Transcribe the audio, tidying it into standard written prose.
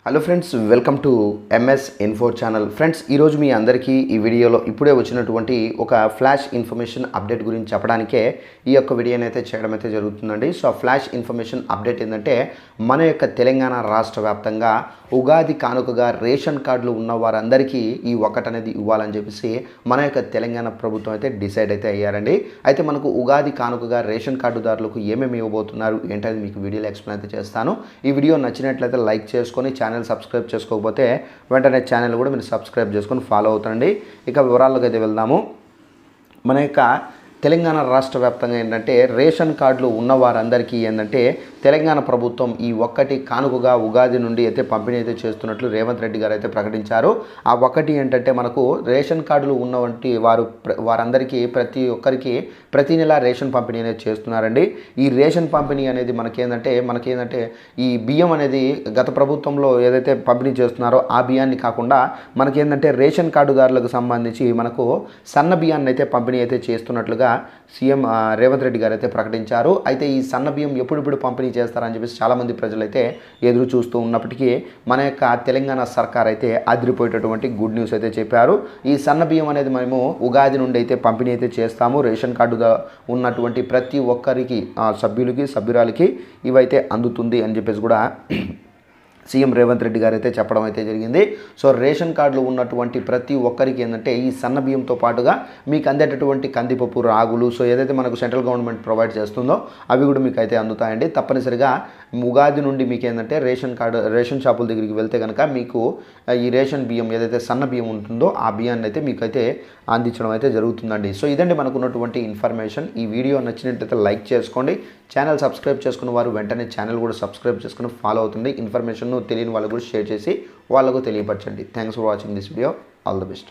Hello friends, welcome to MS info channel. Friends, ఈరోజు మీ అందరికీ ఈ వీడియోలో ఇప్పుడే వచ్చినటువంటి ఒక ఫ్లాష్ ఇన్ఫర్మేషన్ అప్డేట్ గురించి చెప్పడానికే ఈ యొక్క వీడియోని అయితే చేయడం అయితే జరుగుతుందండి. సో ఫ్లాష్ ఇన్ఫర్మేషన్ అప్డేట్ ఏంటంటే, మన యొక్క తెలంగాణ రాష్ట్ర వ్యాప్తంగా ఉగాది కానుకగా రేషన్ కార్డులు ఉన్న వారందరికీ ఈ ఒక్కటి అనేది ఇవ్వాలని చెప్పేసి మన యొక్క తెలంగాణ ప్రభుత్వం అయితే డిసైడ్ అయితే అయ్యారండి. అయితే మనకు ఉగాది కానుకగా రేషన్ కార్డుదారులకు ఏమేమి ఇవ్వబోతున్నారు ఏంటనేది మీకు వీడియోలో ఎక్స్ప్లెయిన్ అయితే చేస్తాను. ఈ వీడియో నచ్చినట్లయితే లైక్ చేసుకొని ఛానల్ సబ్స్క్రైబ్ చేసుకోకపోతే వెంటనే ఛానల్ కూడా మీరు సబ్స్క్రైబ్ చేసుకొని ఫాలో అవుతారండి. ఇక వివరాల్లోకి అయితే వెళ్దాము. మన యొక్క తెలంగాణ రాష్ట్ర వ్యాప్తంగా ఏంటంటే రేషన్ కార్డులు ఉన్న వారందరికీ ఏంటంటే తెలంగాణ ప్రభుత్వం ఈ ఒక్కటి కానుకగా ఉగాది నుండి అయితే పంపిణీ అయితే చేస్తున్నట్లు రేవంత్ రెడ్డి గారు అయితే ప్రకటించారు. ఆ ఒక్కటి ఏంటంటే మనకు రేషన్ కార్డులు ఉన్నవంటి వారందరికీ ప్రతి ఒక్కరికి ప్రతి నెల రేషన్ పంపిణీ అనేది చేస్తున్నారండి. ఈ రేషన్ పంపిణీ అనేది మనకేందంటే ఈ బియ్యం అనేది గత ప్రభుత్వంలో ఏదైతే పంపిణీ చేస్తున్నారో ఆ బియ్యాన్ని కాకుండా మనకేందంటే రేషన్ కార్డుదారులకు సంబంధించి మనకు సన్న బియ్యాన్ని అయితే పంపిణీ అయితే చేస్తున్నట్లుగా సీఎం రేవంత్ రెడ్డి గారు అయితే ప్రకటించారు. అయితే ఈ సన్న బియ్యం ఎప్పుడెప్పుడు పంపిణీ చేస్తారని చెప్పేసి చాలామంది ప్రజలైతే ఎదురు చూస్తూ ఉన్నప్పటికీ మన యొక్క తెలంగాణ సర్కార్ అయితే అదిరిపోయేటటువంటి గుడ్ న్యూస్ అయితే చెప్పారు. ఈ సన్న బియ్యం అనేది మేము ఉగాది నుండి అయితే పంపిణీ అయితే చేస్తాము. రేషన్ కార్డు ఉన్నటువంటి ప్రతి ఒక్కరికి సభ్యురాలకి ఇవైతే అందుతుంది అని చెప్పేసి కూడా సీఎం రేవంత్ రెడ్డి గారు అయితే చెప్పడం అయితే జరిగింది. సో రేషన్ కార్డులు ఉన్నటువంటి ప్రతి ఒక్కరికి ఏంటంటే ఈ సన్న బియ్యంతో పాటుగా మీకు అందేటటువంటి కందిపప్పు, రాగులు, సో ఏదైతే మనకు సెంట్రల్ గవర్నమెంట్ ప్రొవైడ్ చేస్తుందో అవి కూడా మీకు అయితే అందుతాయండి. తప్పనిసరిగా ఉగాది నుండి మీకు ఏంటంటే రేషన్ షాపుల దగ్గరికి వెళ్తే కనుక మీకు ఈ రేషన్ బియ్యం ఏదైతే సన్న బియ్యం ఉంటుందో ఆ బియ్యాన్ని అయితే మీకు అయితే అందించడం అయితే జరుగుతుందండి. సో ఇదండి మనకు ఉన్నటువంటి ఇన్ఫర్మేషన్. ఈ వీడియో నచ్చినట్లయితే లైక్ చేసుకోండి. ఛానల్ సబ్స్క్రైబ్ చేసుకున్న వారు వెంటనే ఛానల్ కూడా సబ్స్క్రైబ్ చేసుకుని ఫాలో అవుతుంది. ఇన్ఫర్మేషన్ తెలియని వాళ్ళకు కూడా షేర్ చేసి వాళ్ళకు తెలియపరచండి. Thanks for watching this video. All the best.